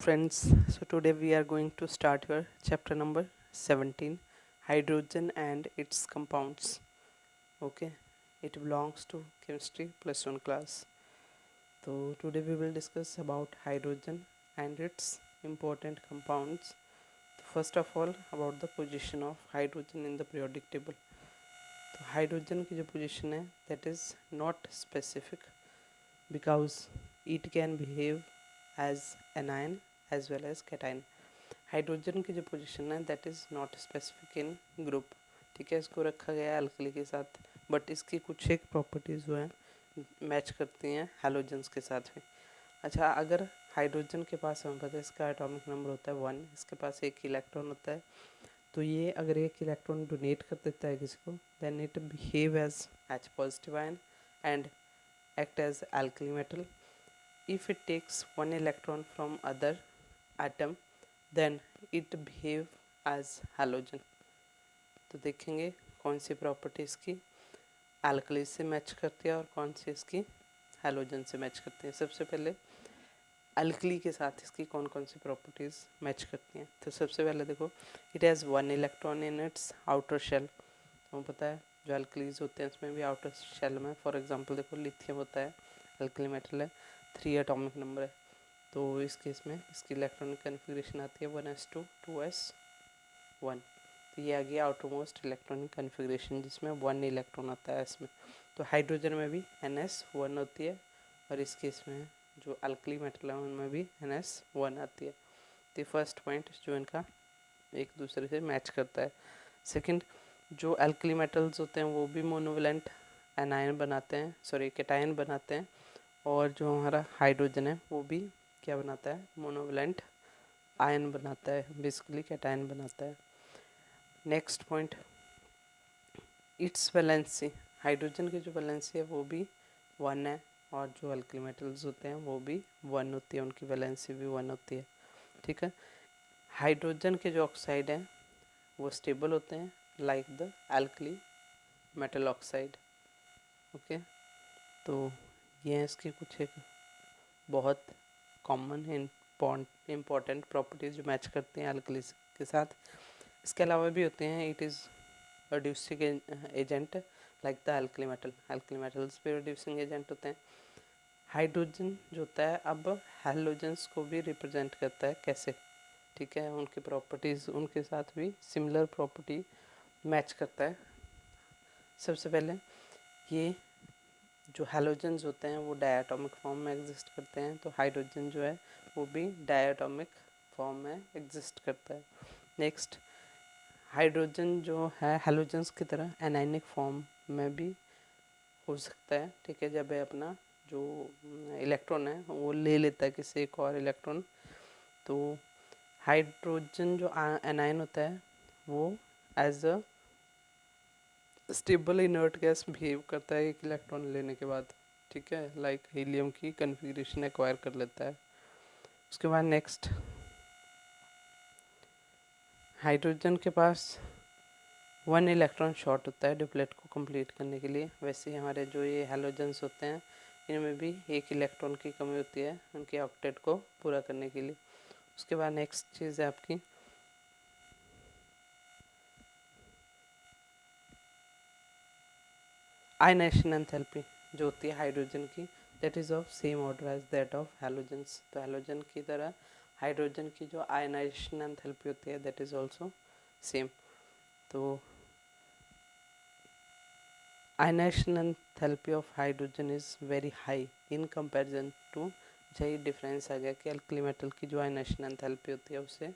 Friends, so today we are going to start your chapter number 17, hydrogen and its compounds. Okay, it belongs to chemistry plus 1 class. So today we will discuss about hydrogen and its important compounds. First of all, about the position of hydrogen in the periodic table. तो hydrogen की जो position है that is not specific because it can behave as anion as well as cation. Hydrogen की जो position है that is not specific in group, ठीक है, इसको रखा गया है अल्कली के साथ, बट इसकी कुछ एक प्रॉपर्टीज़ जो हैं मैच करती हैं हैलोजन्स के साथ में. अच्छा, अगर हाइड्रोजन के पास हमें पता है इसका एटॉमिक नंबर होता है 1, इसके पास एक इलेक्ट्रॉन होता है, तो ये अगर एक इलेक्ट्रॉन डोनेट कर देता है किसी को then it behave as H positive ion and act as alkali metal. If it takes one electron from other atom then it behave as halogen. तो देखेंगे कौन सी प्रॉपर्टी इसकी alkali से मैच करती है और कौन सी इसकी halogen से मैच करती है. सबसे पहले alkali के साथ इसकी कौन कौन सी प्रॉपर्टीज़ मैच करती हैं. तो सबसे पहले देखो, it has 1 electron in its outer shell. तो पता है जो अल्कलीज होते हैं उसमें भी आउटर शेल में, फॉर एग्जांपल देखो लिथियम होता है, अल्कली मेटल है, 3 एटॉमिक नंबर है, तो इस केस में इसकी इलेक्ट्रॉनिक कन्फिग्रेशन आती है 1s2 2s1. तो ये आ गया आउटर मोस्ट इलेक्ट्रॉनिक कन्फिग्रेशन जिसमें 1 इलेक्ट्रॉन आता है इसमें. तो हाइड्रोजन में भी ns1 होती है और इस केस में जो अल्कली मेटल है उनमें भी ns1 आती है. तो फर्स्ट पॉइंट जो इनका एक दूसरे से मैच करता है. सेकंड, जो अल्कली मेटल्स होते हैं वो भी मोनोवेलेंट एनायन बनाते हैं, सॉरी कैटायन बनाते हैं, और जो हमारा हाइड्रोजन है वो भी क्या बनाता है, मोनोवेलेंट आयन बनाता है, बेसिकली कैटायन बनाता है. Next point, it's valency, hydrogen की जो वैलेंसी है वो भी 1 है और जो अल्कली मेटल्स होते हैं वो भी 1 होती है, उनकी वैलेंसी भी 1 होती है. ठीक है, हाइड्रोजन के जो ऑक्साइड हैं वो स्टेबल होते हैं like the alkali metal oxide. Okay, तो ये हैं इसकी कुछ एक बहुत कॉमन इम्पॉर्टेंट प्रॉपर्टीज़ जो मैच करती हैं अल्कली के साथ. इसके अलावा भी होते हैं, it is reducing agent like the alkali metals भी रिड्यूसिंग एजेंट होते हैं. हाइड्रोजन जो होता है अब हैलोजेंस को भी रिप्रेजेंट करता है. कैसे? ठीक है, उनकी प्रॉपर्टीज़ उनके साथ भी सिमिलर प्रॉपर्टी मैच करता है. सबसे पहले ये जो हैलोजेंस होते हैं वो डायटोमिक फॉर्म में एग्जिस्ट करते हैं, तो हाइड्रोजन जो है वो भी डायटोमिक फॉर्म में एग्जिस्ट करता है. नेक्स्ट, हाइड्रोजन जो है हैलोजेंस की तरह एनायनिक फॉर्म में भी हो सकता है. ठीक है, जब अपना जो इलेक्ट्रॉन है वो ले लेता है किसी एक और इलेक्ट्रॉन, तो हाइड्रोजन जो एनायन होता है वो as a stable inert gas behave करता है एक इलेक्ट्रॉन लेने के बाद. ठीक है, लाइक हीलियम की कन्फिग्रेशन एक्वायर कर लेता है. उसके बाद नेक्स्ट, हाइड्रोजन के पास 1 इलेक्ट्रॉन शॉर्ट होता है डिप्लेट को कंप्लीट करने के लिए. वैसे ही हमारे जो ये हैलोजेंस होते हैं इनमें भी 1 इलेक्ट्रॉन की कमी होती है उनके ऑक्टेट को पूरा करने के लिए. उसके बाद नेक्स्ट चीज़ है आपकी आयनाइजेशन एंथैल्पी जो होती है हाइड्रोजन की, that is of same order as that of halogens. तो हैलोजन की तरह हाइड्रोजन की जो आयनाइजेशन एंथैल्पी होती है दैट इज़ ऑल्सो सेम. तो ionization enthalpy of hydrogen is very high in comparison to, यही डिफरेंस आ गया कि अल्कली मेटल की जो आयनाइजेशन एंथैल्पी होती है उससे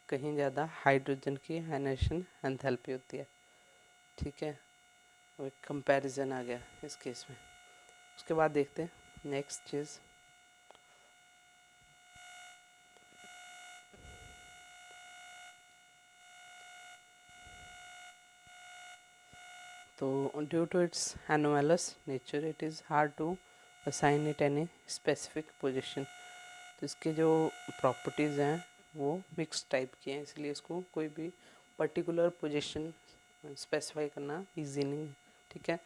कहीं ज़्यादा हाइड्रोजन की आयनाइजेशन एंथैल्पी होती है. ठीक है, और एक कंपैरिजन आ गया इस केस में. उसके बाद देखते हैं नेक्स्ट चीज़, तो due to its anomalous nature it is hard to assign it any specific position. तो इसके जो प्रॉपर्टीज़ हैं वो मिक्स टाइप की हैं, इसलिए इसको कोई भी पर्टिकुलर पोजीशन स्पेसिफाई करना इजी नहीं है. ठीक है,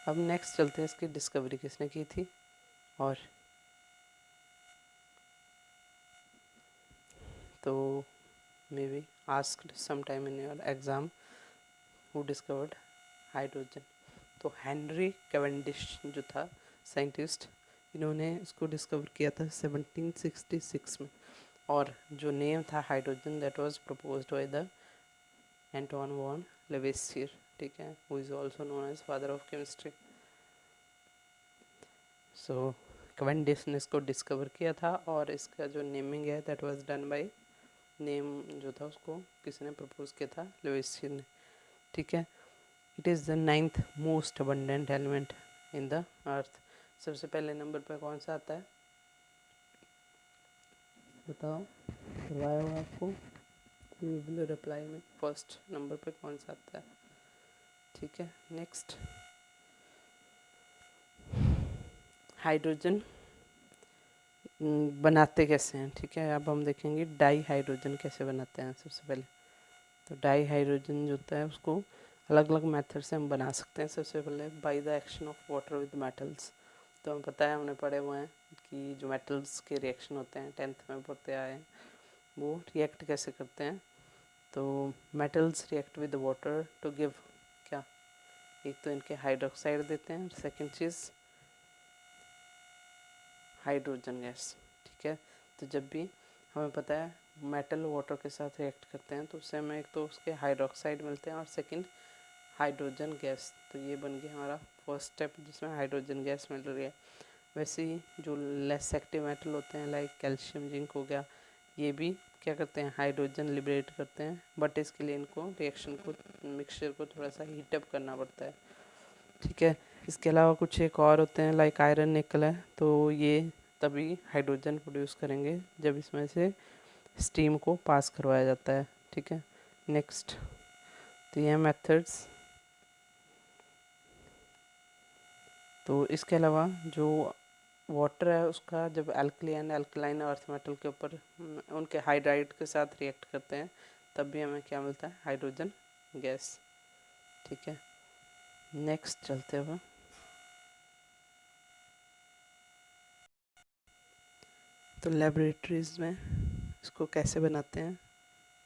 अब नेक्स्ट चलते हैं इसकी डिस्कवरी किसने की थी. और तो may be asked some time in your exam who discovered hydrogen. तो हेनरी कैवेंडिश जो था साइंटिस्ट, इन्होंने इसको डिस्कवर किया था 1766 में, और जो नेम था hydrogen that was proposed by the Anton von Lavoisier, ठीक है, who is also known as father of chemistry. So Cavendish ने इसको डिस्कवर किया था, और इसका जो नेमिंग है that was done by, name जो था उसको किसने प्रपोज किया था, लेवेसियर ने, ठीक है। It is the 9th most abundant element in the earth. सबसे पहले नंबर पे कौन सा आता है, बताओ, करवाया हुआ आपको, यू विल रिप्लाई में फर्स्ट नंबर पे कौन सा आता है, ठीक है। नेक्स्ट, हाइड्रोजन बनाते कैसे हैं, ठीक है। अब हम देखेंगे डाई हाइड्रोजन कैसे बनाते हैं। सबसे पहले तो डाई हाइड्रोजन जो होता है उसको अलग अलग मेथड से हम बना सकते हैं। सबसे पहले by the action of water with metals. तो हमें पता है, हमने पढ़े हुए हैं कि जो मेटल्स के रिएक्शन होते हैं 10th में पढ़ते आए हैं, वो रिएक्ट कैसे करते हैं। तो metals react with water to give क्या, एक तो इनके हाइड्रोक्साइड देते हैं, सेकेंड चीज़ हाइड्रोजन गैस, ठीक है। तो जब भी हमें पता है मेटल वाटर के साथ रिएक्ट करते हैं तो उससे हमें एक तो उसके हाइड्रोक्साइड मिलते हैं और सेकंड हाइड्रोजन गैस। तो ये बन गया हमारा फर्स्ट स्टेप जिसमें हाइड्रोजन गैस मिल रही है। वैसे ही जो लेस एक्टिव मेटल होते हैं लाइक कैल्शियम जिंक हो गया, ये भी क्या करते हैं, हाइड्रोजन लिबरेट करते हैं, बट इसके लिए इनको रिएक्शन को, मिक्सचर को थोड़ा सा हीटअप करना पड़ता है, ठीक है। इसके अलावा कुछ एक और होते हैं लाइक आयरन निकल है, तो ये तभी हाइड्रोजन प्रोड्यूस करेंगे जब इसमें से स्टीम को पास करवाया जाता है, ठीक है। नेक्स्ट, तो ये मेथड्स। तो इसके अलावा जो वाटर है उसका जब alkali and alkaline earth metal के ऊपर उनके हाइड्राइड के साथ रिएक्ट करते हैं तब भी हमें क्या मिलता है, हाइड्रोजन गैस, ठीक है। नेक्स्ट चलते हुए, तो लेबोरेटरीज में इसको कैसे बनाते हैं,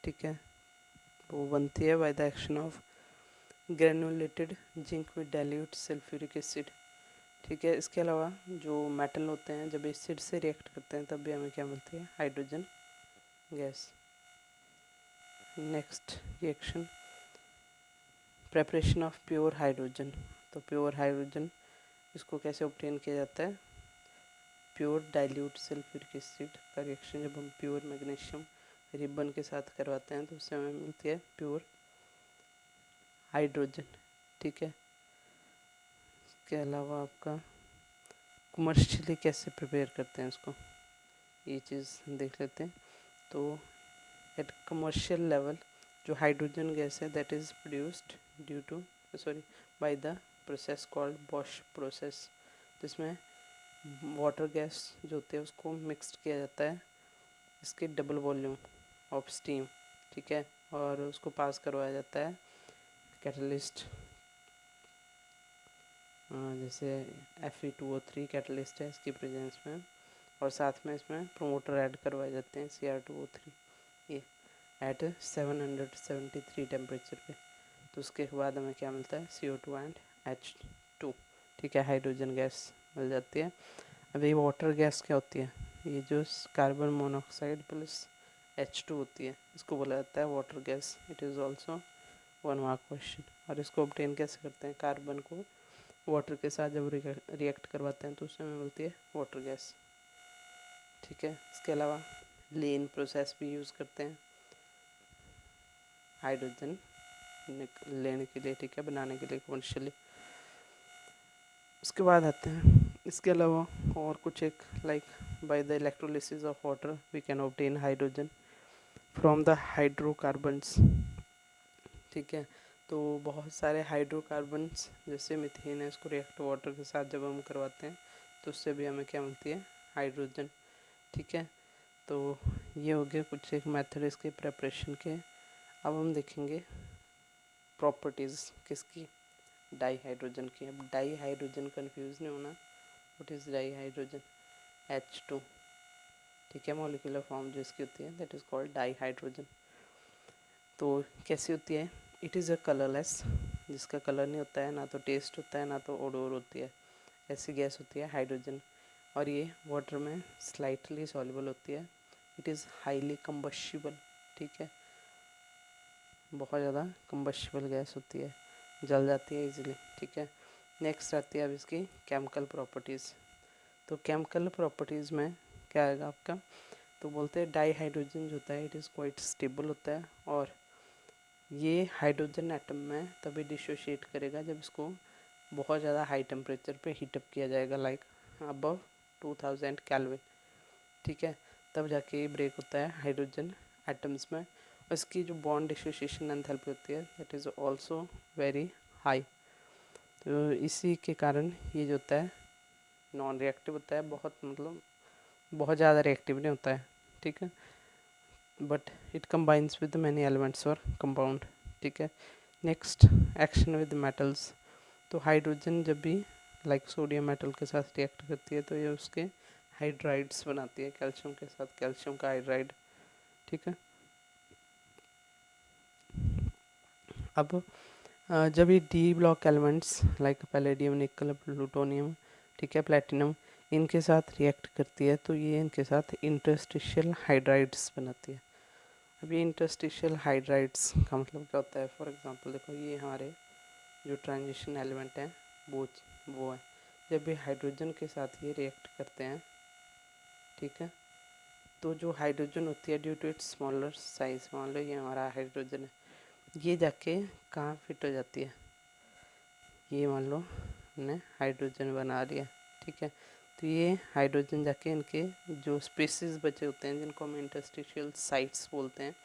ठीक है। वो बनती है by the action of granulated zinc with dilute sulphuric acid, ठीक है। इसके अलावा जो मेटल होते हैं जब एसिड से रिएक्ट करते हैं तब भी हमें क्या मिलती है, hydrogen gas. Next reaction, preparation of pure hydrogen. तो प्योर हाइड्रोजन इसको कैसे ऑब्टेन किया जाता है, प्योर डाइल्यूट सल्फ्यूरिक एसिड का रिएक्शन जब हम प्योर मैग्नीशियम रिबन के साथ करवाते हैं तो उससे हमें मिलती है प्योर हाइड्रोजन, ठीक है। इसके अलावा आपका कमर्शियली कैसे प्रिपेयर करते हैं इसको, ये चीज़ देख लेते हैं। तो एट कमर्शियल लेवल जो हाइड्रोजन गैस है that is produced due to by the process called Bosch process, जिसमें वाटर गैस जो होती है उसको मिक्सड किया जाता है इसके डबल वॉल्यूम ऑफ स्टीम, ठीक है, और उसको पास करवाया जाता है कैटलिस्ट, जैसे Fe2O3 कैटलिस्ट है इसकी प्रेजेंस में, और साथ में इसमें प्रोमोटर ऐड करवाए जाते हैं Cr2O3 ये एट 773 टेम्परेचर पे। तो उसके बाद हमें क्या मिलता है, CO2 एंड H2, ठीक है, हाइड्रोजन गैस मिल जाती है। अब ये वाटर गैस क्या होती है, ये जो कार्बन मोनोऑक्साइड प्लस H2 होती है इसको बोला जाता है water gas. It is also 1 mark question. और इसको ऑब्टेन कैसे करते हैं, कार्बन को वाटर के साथ जब रिएक्ट करवाते हैं तो उससे हमें मिलती है वाटर गैस, ठीक है। इसके अलावा लीन प्रोसेस भी यूज़ करते हैं हाइड्रोजन लेने के लिए, ठीक है, बनाने के लिए कमर्शियली। उसके बाद आते हैं इसके अलावा और कुछ एक like by the electrolysis of water we can obtain hydrogen from the hydrocarbons, ठीक है। तो बहुत सारे हाइड्रोकार्बन्स जैसे मीथेन है, इसको रिएक्ट वाटर के साथ जब हम करवाते हैं तो उससे भी हमें क्या मिलती है, हाइड्रोजन, ठीक है। तो ये हो गए कुछ एक मेथड इसके प्रेपरेशन के। अब हम देखेंगे प्रॉपर्टीज़ किसकी, डाई हाइड्रोजन की। अब डाई हाइड्रोजन कन्फ्यूज़ नहीं होना, what is di hydrogen, H2, ठीक है। मॉलिक्यूलर फॉर्म जो इसकी होती है that is called di hydrogen. तो कैसी होती है? इट इज़ अ कलरलेस, जिसका कलर नहीं होता है, ना तो टेस्ट होता है, ना तो ओडोर होती है, ऐसी गैस होती है हाइड्रोजन। और ये वाटर में स्लाइटली सॉल्युबल होती है। इट इज़ हाईली कंबस्टिबल, ठीक है, बहुत ज़्यादा कंबस्टिबल गैस होती है, जल जाती है इजीली, ठीक है। नेक्स्ट आती है अब इसकी केमिकल प्रॉपर्टीज़। तो केमिकल प्रॉपर्टीज़ में क्या आएगा आपका? तो बोलते हैं डाई हाइड्रोजन जो होता है इट इज़ क्वाइट स्टेबल होता है, और ये हाइड्रोजन एटम में तभी डिसोशिएट करेगा जब इसको बहुत ज़्यादा हाई टेम्परेचर पे हीटअप किया जाएगा, लाइक अबव 2000 केल्विन, ठीक है। तब जाके ये ब्रेक होता है हाइड्रोजन एटम्स में। और इसकी जो बॉन्ड डिसोसिएशन एंथैल्पी होती है that is also very high. तो इसी के कारण ये जो होता है नॉन रिएक्टिव होता है, बहुत मतलब बहुत ज़्यादा रिएक्टिव नहीं होता है, ठीक है। But it combines with many elements और कंपाउंड, ठीक है। Next, action with metals. तो हाइड्रोजन जब भी लाइक सोडियम मेटल के साथ रिएक्ट करती है तो ये उसके हाइड्राइड्स बनाती है, कैल्शियम के साथ कैल्शियम का हाइड्राइड, ठीक है। अब जब ये D block elements like palladium, निकल, प्लूटोनियम, ठीक है, प्लेटिनम, इनके साथ रिएक्ट करती है तो ये इनके साथ इंटरस्टिशियल हाइड्राइड्स बनाती है। अब ये इंटरस्टिशियल हाइड्राइड्स का मतलब क्या होता है? फॉर एग्जांपल देखो, ये हमारे जो ट्रांजिशन एलिमेंट हैं वो है, जब भी हाइड्रोजन के साथ ये रिएक्ट करते हैं, ठीक है, तो जो हाइड्रोजन होती है due to its smaller size, मान लो ये हमारा हाइड्रोजन है, ये जाके कहाँ फिट हो जाती है? ये मान लो हमने हाइड्रोजन बना लिया, ठीक है, तो ये हाइड्रोजन जाके इनके जो स्पेसेस बचे होते हैं जिनको हम इंटरस्टिशियल साइट्स बोलते हैं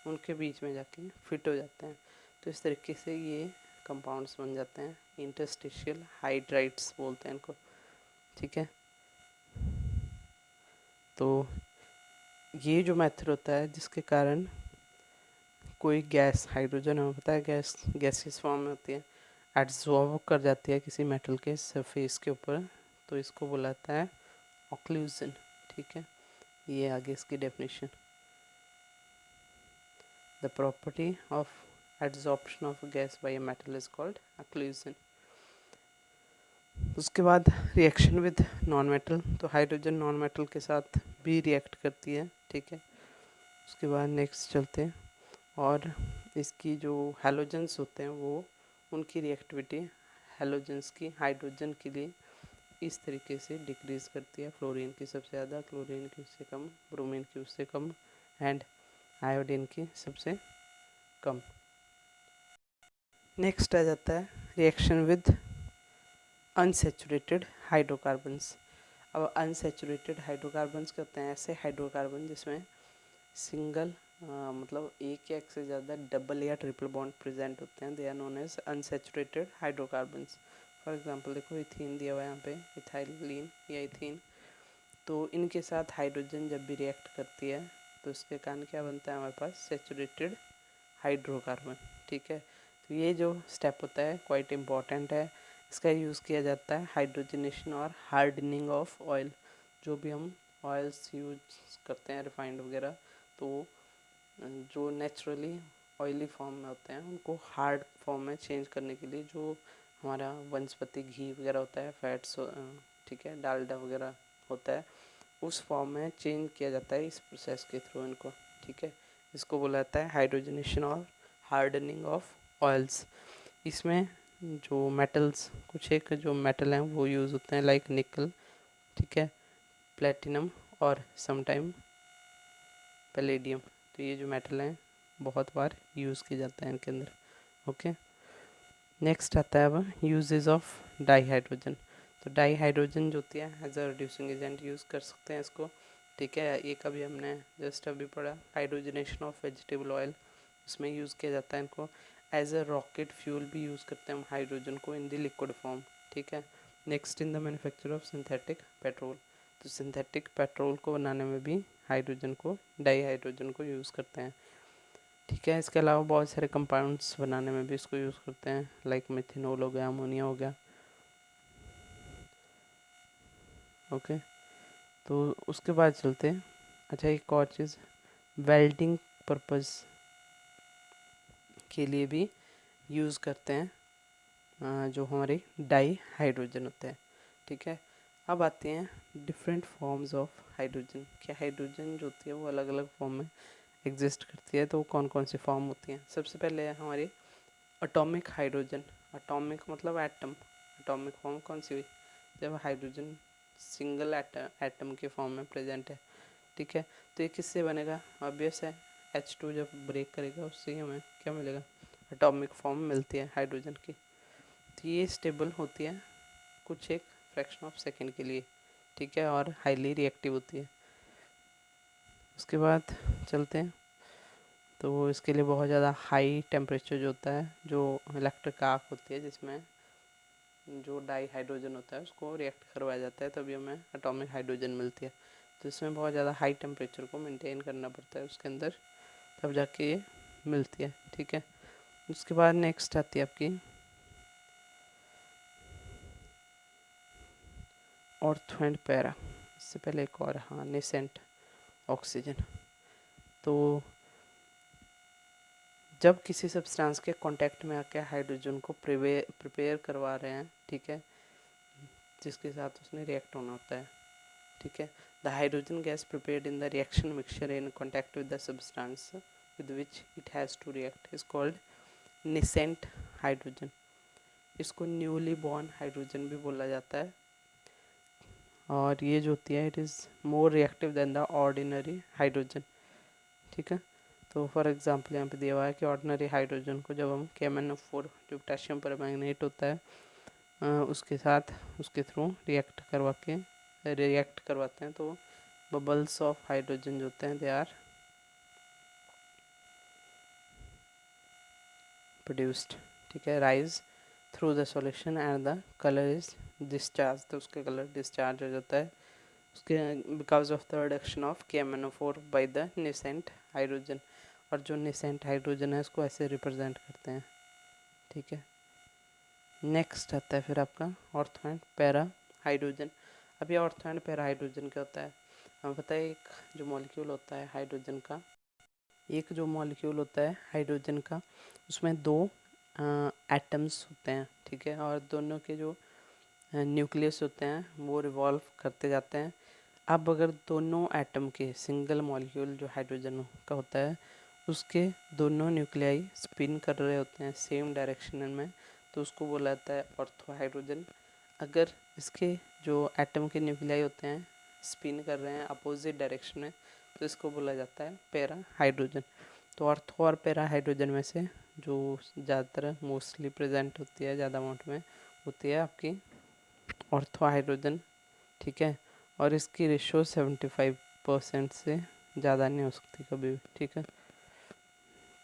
उनके बीच में जाके फिट हो जाते हैं। तो इस तरीके से ये कंपाउंड्स बन जाते हैं, इंटरस्टिशियल हाइड्राइड्स बोलते हैं इनको, ठीक है। तो ये जो मेथड होता है जिसके कारण कोई गैस, हाइड्रोजन हमें पता है गैसियस फॉर्म में होती है, एब्जॉर्ब कर जाती है किसी मेटल के सरफेस के ऊपर, तो इसको बुलाता है ऑक्लूजन, ठीक है। ये आगे इसकी definition. The property of absorption of gas by a metal is called occlusion. उसके बाद रिएक्शन विद नॉन मेटल, तो हाइड्रोजन नॉन मेटल के साथ भी रिएक्ट करती है, ठीक है। उसके बाद नेक्स्ट चलते हैं, और इसकी जो हैलोजेंस होते हैं वो उनकी रिएक्टिविटी हैलोजेंस की हाइड्रोजन के लिए इस तरीके से डिक्रीज करती है। फ्लोरीन की सबसे ज़्यादा, क्लोरीन की उससे कम, ब्रोमीन की उससे कम, एंड आयोडीन की सबसे कम। नेक्स्ट आ जाता है रिएक्शन विद अनसेचुरेटेड हाइड्रोकार्बन्स। अब अनसेचुरेटेड हाइड्रोकार्बन्स कहते हैं ऐसे हाइड्रोकार्बन जिसमें सिंगल मतलब एक या एक से ज़्यादा डबल या ट्रिपल बॉन्ड प्रेजेंट होते हैं, they are known as unsaturated hydrocarbons. For example देखो, इथीन दिया हुआ है यहाँ पे, इथाइलिन या इथीन, तो इनके साथ हाइड्रोजन जब भी रिएक्ट करती है तो इसके कारण क्या बनता है हमारे पास? सेचुरेटेड हाइड्रोकार्बन, ठीक है। तो ये जो स्टेप होता है क्वाइट इम्पॉर्टेंट है, इसका यूज़ किया जाता है हाइड्रोजनेशन और हार्डनिंग ऑफ ऑयल। जो भी हम ऑयल्स यूज करते हैं रिफाइंड वगैरह, तो जो नेचुरली ऑयली फॉर्म में होते हैं उनको हार्ड फॉर्म में चेंज करने के लिए जो हमारा वनस्पति घी वगैरह होता है, फैट्स, ठीक है, डालडा वगैरह होता है, उस फॉर्म में चेंज किया जाता है इस प्रोसेस के थ्रू इनको, ठीक है। इसको बोला जाता है हाइड्रोजनेशन और हार्डनिंग ऑफ ऑयल्स। इसमें जो मेटल्स, कुछ एक जो मेटल हैं वो यूज़ होते हैं लाइक निकल, ठीक है, प्लेटिनम और समटाइम पैलेडियम। तो ये जो मेटल हैं बहुत बार यूज़ किया जाता है इनके अंदर, ओके। नेक्स्ट आता है अब यूजेस ऑफ डाई हाइड्रोजन। तो डाई हाइड्रोजन जो होती है as a reducing agent use कर सकते हैं इसको, ठीक है। एक अभी हमने जस्ट अभी पढ़ा हाइड्रोजनेशन ऑफ वेजिटेबल ऑयल, उसमें यूज़ किया जाता है इनको। एज अ रॉकेट फ्यूल भी यूज़ करते हैं हम हाइड्रोजन को इन द लिक्विड फॉर्म, ठीक है। Next in the manufacture of synthetic petrol, तो सिंथेटिक पेट्रोल को बनाने में भी हाइड्रोजन को, डाई हाइड्रोजन को यूज़ करते हैं, ठीक है। इसके अलावा बहुत सारे कंपाउंड्स बनाने में भी इसको यूज़ करते हैं लाइक मिथेनॉल हो गया, अमोनिया हो गया, ओके। तो उसके बाद चलते हैं अच्छा, एक और चीज़, वेल्डिंग पर्पस के लिए भी यूज़ करते हैं जो हमारे डाई हाइड्रोजन होते हैं। ठीक है, अब आते हैं डिफरेंट फॉर्म्स ऑफ हाइड्रोजन। क्या हाइड्रोजन जो होती है वो अलग अलग फॉर्म में एग्जिस्ट करती है, तो कौन कौन सी फॉर्म होती हैं। सबसे पहले है हमारी एटॉमिक हाइड्रोजन। एटॉमिक मतलब एटम। एटॉमिक फॉर्म कौन सी हुई, जब हाइड्रोजन सिंगल एटम के फॉर्म में प्रेजेंट है। ठीक है, तो ये किससे बनेगा, ऑब्वियस है, H2 जब ब्रेक करेगा उससे ही हमें क्या मिलेगा, एटॉमिक फॉर्म मिलती है हाइड्रोजन की। तो ये स्टेबल होती है कुछ एक फ्रैक्शन ऑफ सेकेंड के लिए। ठीक है, और हाईली रिएक्टिव होती है। उसके बाद चलते हैं, तो इसके लिए बहुत ज़्यादा हाई टेम्परेचर जो होता है, जो इलेक्ट्रिक आर्क होती है जिसमें जो डाई हाइड्रोजन होता है उसको रिएक्ट करवाया जाता है, तभी हमें एटॉमिक हाइड्रोजन मिलती है। तो इसमें बहुत ज़्यादा हाई टेम्परेचर को मेंटेन करना पड़ता है उसके अंदर, तब जाके ये मिलती है। ठीक है, उसके बाद नेक्स्ट आती है आपकी ऑर्थो एंड पैरा। इससे पहले एक और, हाँ, नेसेंट ऑक्सीजन। तो जब किसी सब्सटेंस के कांटेक्ट में आके हाइड्रोजन को प्रिपेयर करवा रहे हैं, ठीक है, जिसके साथ उसने रिएक्ट होना होता है। ठीक है, the hydrogen gas prepared in the reaction mixture in contact with the substance with which it has to react is called nascent hydrogen. इसको न्यूली बॉर्न हाइड्रोजन भी बोला जाता है, और ये जो होती है it is more reactive than the ordinary hydrogen. ठीक है, तो फॉर एग्जांपल यहाँ पे दिया हुआ है कि ऑर्डिनरी हाइड्रोजन को जब हम KMnO4 जो पोटेशियम परमैंगनेट होता है उसके साथ उसके थ्रू रिएक्ट करवाते हैं, तो बबल्स ऑफ हाइड्रोजन जो होते हैं दे आर प्रोड्यूस्ड। ठीक है, rise through the solution and the colour is discharge. तो उसका कलर डिस्चार्ज हो जाता है उसके because of the reduction of KMnO4 by the nascent hydrogen. और जो नेसेंट हाइड्रोजन है उसको ऐसे रिप्रेजेंट करते हैं। ठीक है, नेक्स्ट आता है फिर आपका ऑर्थो एंड पैरा हाइड्रोजन। अब ये ऑर्थो एंड पैरा हाइड्रोजन क्या होता है, हमें पता है एक जो मॉलिक्यूल होता है हाइड्रोजन का, एक जो मॉलिक्यूल होता है हाइड्रोजन का, उसमें दो एटम्स होते हैं। ठीक है, और दोनों के जो न्यूक्लियस होते हैं वो रिवॉल्व करते जाते हैं। अब अगर दोनों एटम के सिंगल मॉलिक्यूल जो हाइड्रोजन का होता है उसके दोनों न्यूक्लियाई स्पिन कर रहे होते हैं सेम डायरेक्शन में, तो उसको बोला जाता है ऑर्थो हाइड्रोजन। अगर इसके जो एटम के न्यूक्लियाई होते हैं स्पिन कर रहे हैं अपोजिट डायरेक्शन में, तो इसको बोला जाता है पैरा हाइड्रोजन। तो ऑर्थो और पैरा हाइड्रोजन में से जो ज़्यादातर मोस्टली प्रेजेंट होती है, ज़्यादा अमाउंट में होती है आपकी ऑर्थो हाइड्रोजन। ठीक है, और इसकी रेशो 75% से ज़्यादा नहीं हो सकती कभी भी। ठीक है,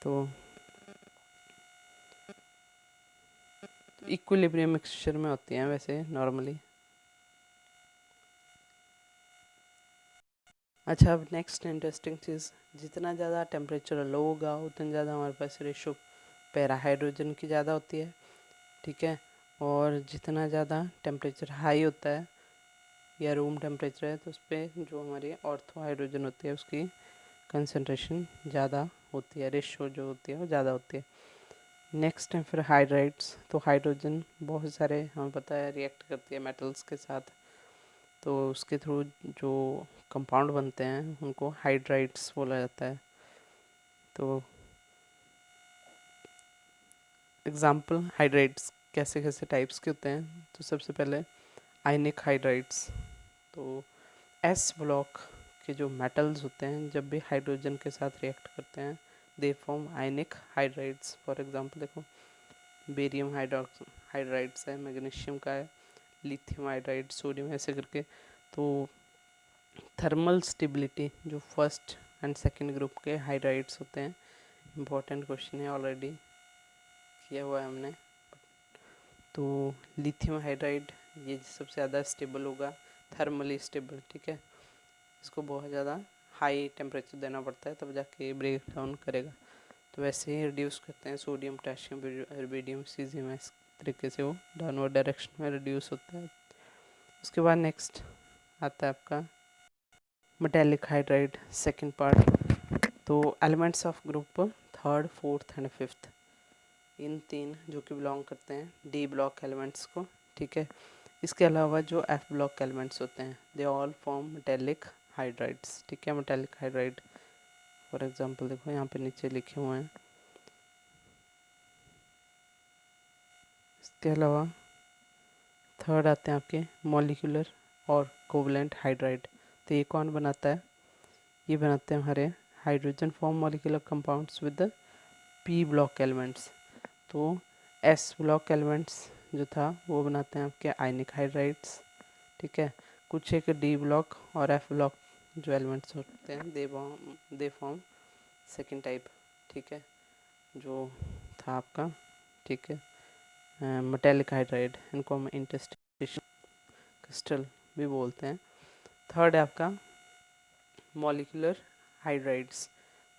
तो इक्विलिब्रियम मिक्सचर में होती हैं वैसे नॉर्मली। अच्छा, अब नेक्स्ट इंटरेस्टिंग चीज़, जितना ज़्यादा टेम्परेचर लो होगा उतना ज़्यादा हमारे पास रेशो पैरा हाइड्रोजन की ज़्यादा होती है। ठीक है, और जितना ज़्यादा टेम्परेचर हाई होता है या रूम टेम्परेचर है, तो उस पर जो हमारी ऑर्थो हाइड्रोजन होती है उसकी कंसनट्रेशन ज़्यादा होती है, रेशो जो होती है वो ज़्यादा होती है। नेक्स्ट है फिर हाइड्राइड्स। तो हाइड्रोजन बहुत सारे हमें पता है रिएक्ट करती है मेटल्स के साथ, तो उसके थ्रू जो कंपाउंड बनते हैं उनको हाइड्राइड्स बोला जाता है। तो एग्जांपल हाइड्राइड्स कैसे कैसे टाइप्स के होते हैं, तो सबसे पहले आयनिक हाइड्राइड्स। तो एस ब्लॉक के जो मेटल्स होते हैं जब भी हाइड्रोजन के साथ रिएक्ट करते हैं they form ionic hydrides. For example देखो, बेरियम हाइड्राइड्स है, मैग्नीशियम का है, लिथियम हाइड्राइड, सोडियम, ऐसे करके। तो थर्मल स्टेबिलिटी जो फर्स्ट एंड सेकंड ग्रुप के हाइड्राइड्स होते हैं, इम्पोर्टेंट क्वेश्चन है, ऑलरेडी किया हुआ है हमने। तो लिथियम हाइड्राइड ये सबसे ज़्यादा स्टेबल होगा, थर्मली स्टेबल। ठीक है, इसको बहुत ज़्यादा हाई टेम्परेचर देना पड़ता है तब जाके ब्रेक डाउन करेगा। तो वैसे ही रिड्यूस करते हैं सोडियम, पोटेशियम, रुबिडियम, सीजियम, इस तरीके से वो डाउनवर्ड डायरेक्शन में रिड्यूस होता है। उसके बाद नेक्स्ट आता है आपका मेटेलिक हाइड्राइड सेकेंड पार्ट। तो elements of group third, fourth and fifth, इन तीन जो कि बिलोंग करते हैं डी ब्लॉक एलिमेंट्स को, ठीक है। इसके अलावा जो एफ ब्लॉक एलिमेंट्स होते हैं they all form metallic hydrides, ठीक है। मेटेलिक हाइड्राइड फॉर एग्जांपल देखो यहाँ पे नीचे लिखे हुए हैं। इसके अलावा थर्ड आते हैं आपके मॉलिक्यूलर और कोवलेंट हाइड्राइड। तो ये कौन बनाता है? ये बनाते हैं हमारे hydrogen form molecular compounds with the P block elements. तो एस ब्लॉक एलिमेंट्स जो था वो बनाते हैं आपके आयनिक हाइड्राइड्स, ठीक है। कुछ एक डी ब्लॉक और एफ ब्लॉक जो एलिमेंट्स होते हैं दे फॉर्म सेकेंड टाइप, ठीक है, जो था आपका, ठीक है, मेटेलिक हाइड्राइड। इनको हम इंटरस्टिशियल क्रिस्टल भी बोलते हैं। थर्ड है आपका मॉलिक्यूलर हाइड्राइड्स।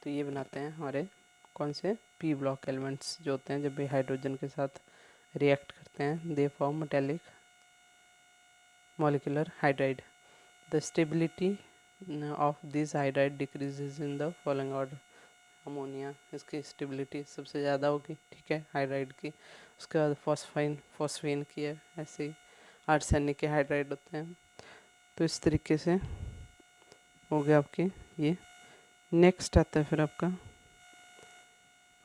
तो ये बनाते हैं हमारे कौन से पी ब्लॉक एलिमेंट्स जो होते हैं जब भी हाइड्रोजन के साथ रिएक्ट करते हैं they form metallic molecular hydride. The stability of this hydride decreases in the following order. Ammonia, इसकी स्टेबिलिटी सबसे ज़्यादा होगी, ठीक है, हाइड्राइड की। उसके बाद फॉस्फेन की है, ऐसे ही आर्सेनिक के हाइड्राइड होते हैं। तो इस तरीके से हो गया आपकी ये। नेक्स्ट आता है फिर आपका,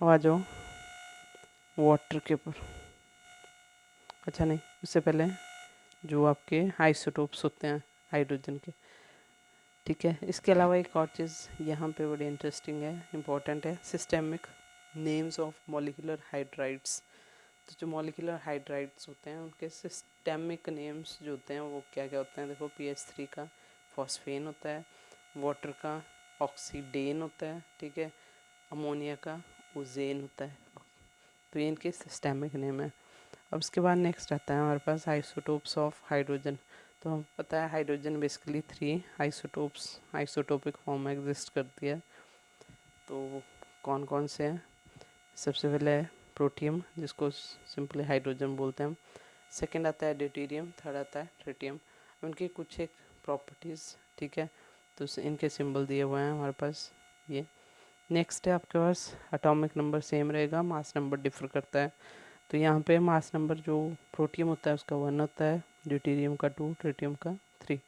आ जाओ वाटर के ऊपर। अच्छा नहीं, उससे पहले जो आपके आइसोटोप्स होते हैं हाइड्रोजन के, ठीक है। इसके अलावा एक और चीज़ यहाँ पे बड़ी इंटरेस्टिंग है, इम्पोर्टेंट है, systemic names of molecular hydrides. तो जो मॉलिक्यूलर हाइड्राइड्स होते हैं उनके सिस्टेमिक नेम्स जो होते हैं वो क्या क्या होते हैं? देखो PH3 का फॉस्फेन होता है, वाटर का ऑक्सीडेन होता है, ठीक है, अमोनिया का ओजेन होता है। तो ये इनके सिस्टेमिक नेम है। अब उसके बाद नेक्स्ट आता है हमारे पास आइसोटोप्स ऑफ हाइड्रोजन। तो हमें पता है hydrogen basically 3 isotopes isotopic form में एग्जिस्ट करती है। तो कौन कौन से हैं? सबसे पहले है प्रोटियम, जिसको सिंपली हाइड्रोजन बोलते हैं हम। सेकंड आता है ड्यूटेरियम, थर्ड आता है ट्रिटियम। उनकी कुछ एक प्रॉपर्टीज़, ठीक है, तो इनके सिंबल दिए हुए हैं हमारे पास ये। नेक्स्ट है आपके पास एटॉमिक नंबर सेम रहेगा, मास नंबर डिफर करता है। तो यहाँ पे मास नंबर जो प्रोटियम होता है उसका 1 होता है, ड्यूटेरियम का 2, ट्रिटियम का 3,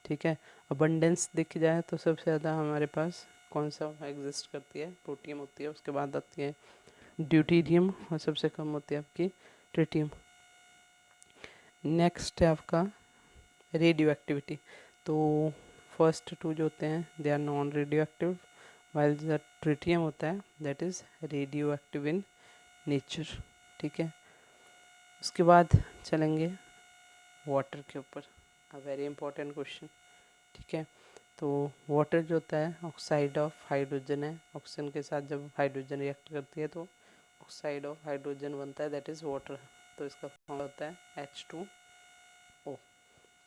ठीक है। अबंडेंस देखी जाए तो सबसे ज़्यादा हमारे पास कौन सा एग्जिस्ट करती है? प्रोटियम होती है, उसके बाद आती है ड्यूटेरियम और सबसे कम होती है आपकी ट्रिटियम। नेक्स्ट है आपका रेडियो एक्टिविटी। तो फर्स्ट 2 जो होते हैं they are non radioactive, while the tritium होता है that is radioactive in nature, ठीक है। उसके बाद चलेंगे वाटर के ऊपर, अ वेरी इंपॉर्टेंट क्वेश्चन, ठीक है। तो वाटर जो होता है ऑक्साइड ऑफ हाइड्रोजन है, ऑक्सीजन के साथ जब हाइड्रोजन रिएक्ट करती है तो ऑक्साइड ऑफ हाइड्रोजन बनता है दैट इज़ वाटर। तो इसका फॉर्म होता है H2O,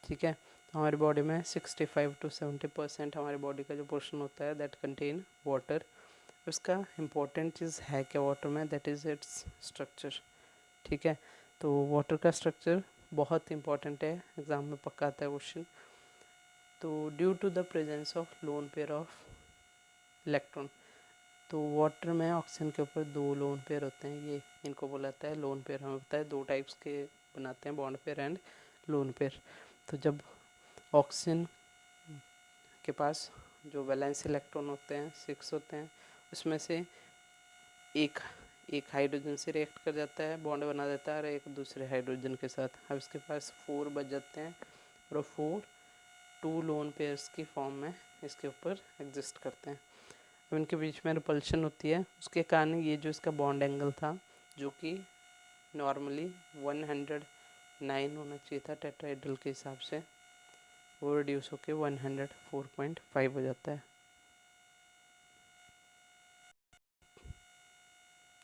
ठीक है। तो हमारी बॉडी में 65 to 70% हमारी बॉडी का जो पोर्शन होता है दैट कंटेन वाटर। उसका इम्पोर्टेंट चीज़ है क्या वाटर में? दैट इज़ इट्स स्ट्रक्चर, ठीक है। तो वाटर का स्ट्रक्चर बहुत इंपॉर्टेंट है, एग्ज़ाम में पक्का आता है क्वेश्चन। तो due to the presence of lone pair of electron, तो वाटर में ऑक्सीजन के ऊपर 2 लोन पेयर होते हैं, ये इनको बोला जाता है लोन पेयर। हमें पता है 2 टाइप्स के बनाते हैं, bond pair and lone pair. तो जब ऑक्सीजन के पास जो वैलेंस इलेक्ट्रॉन होते हैं 6 होते हैं, उसमें से एक एक हाइड्रोजन से रिएक्ट कर जाता है, बॉन्ड बना देता है और एक दूसरे हाइड्रोजन के साथ। अब इसके पास 4 बच जाते हैं और 4 2 लोन पेयर्स की फॉर्म में इसके ऊपर एग्जिस्ट करते हैं। अब इनके बीच में रिपल्शन होती है, उसके कारण ये जो इसका बॉन्ड एंगल था जो कि नॉर्मली 109 होना चाहिए था टेट्राहेड्रल के हिसाब से, वो रिड्यूस होकर 104.5 हो जाता है।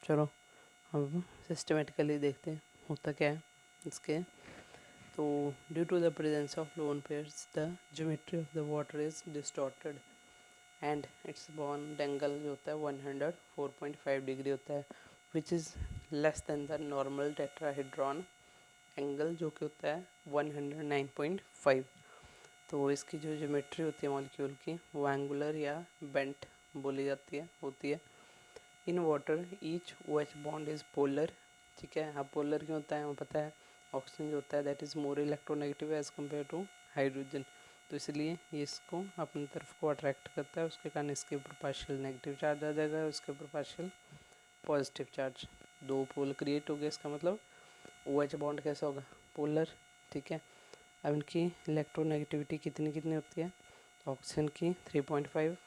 चलो अब सिस्टमेटिकली देखते हैं होता क्या है इसके। तो due to the presence of lone pairs the geometry of the water is distorted and its bond angle जो होता है 104.5 डिग्री होता है, which is less than the normal tetrahedron angle जो कि होता है 109.5। तो इसकी जो ज्योमेट्री होती है मॉलिक्यूल की वो एंगुलर या बेंट बोली जाती है होती है। In water each OH bond is polar. ठीक है, अब पोलर क्यों होता है हमें पता है, ऑक्सीजन जो होता है that is more electronegative as compare to hydrogen, तो इसलिए ये इसको अपनी तरफ को अट्रैक्ट करता है, उसके कारण इसके ऊपर पार्शियल नेगेटिव चार्ज आ जाएगा, उसके ऊपर पार्शियल पॉजिटिव चार्ज, दो पोल क्रिएट हो गए। इसका मतलब OH बॉन्ड कैसा होगा, पोलर। ठीक है, अब इनकी इलेक्ट्रोनेगेटिविटी कितनी कितनी होती है, ऑक्सीजन की 3.5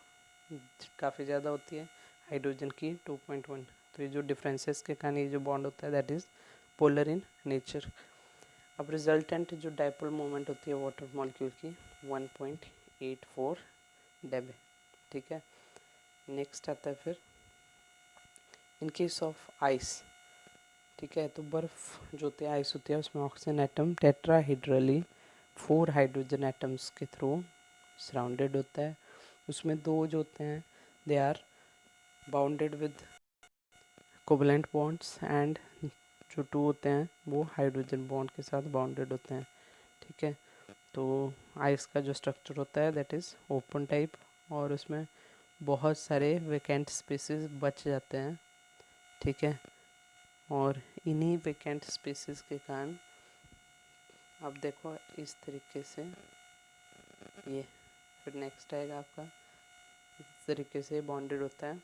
काफ़ी ज़्यादा होती है, हाइड्रोजन की 2.1। तो ये जो डिफरेंसेस के कारण ये जो बॉन्ड होता है that is polar in nature. अब रिजल्टेंट जो डाइपोल मोमेंट होती है वाटर मॉलिक्यूल की 1.84 डेबे। ठीक है, नेक्स्ट आता है फिर इन केस ऑफ आइस। ठीक है, तो बर्फ़ जो होती है आइस होती है उसमें oxygen atom tetrahedrally 4 hydrogen atoms के थ्रू सराउंडेड होता है। उसमें दो जो होते हैं they are bounded with covalent bonds and जो टू होते हैं वो हाइड्रोजन बॉन्ड के साथ बाउंडेड होते हैं। ठीक है, तो आइस का जो स्ट्रक्चर होता है दैट इज़ ओपन टाइप और उसमें बहुत सारे वेकेंट स्पेसेस बच जाते हैं। ठीक है, और इन्हीं वेकेंट स्पेसेस के कारण अब देखो इस तरीके से ये फिर नेक्स्ट आएगा आपका इस तरीके से बॉन्डेड होता है।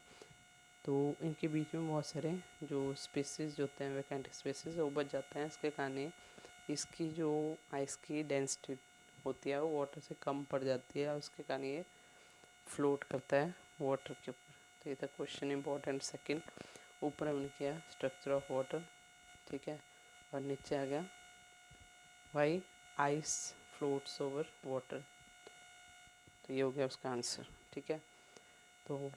तो इनके बीच में बहुत सारे जो स्पेसेस जो होते हैं वेकेंट स्पेसेस वो बच जाते हैं, इसके कारण इसकी जो आइस की डेंसिटी होती है वो वाटर से कम पड़ जाती है और उसके कारण ये फ्लोट करता है वाटर के ऊपर। तो ये था क्वेश्चन इंपॉर्टेंट सेकंड। ऊपर हमने किया स्ट्रक्चर ऑफ वाटर, ठीक है, और नीचे आ गया why ice floats over water. तो ये हो गया उसका आंसर। ठीक है, तो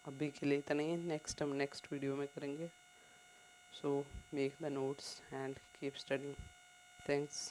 अभी के लिए इतना ही, नेक्स्ट हम नेक्स्ट वीडियो में करेंगे। So make the notes and keep studying. Thanks.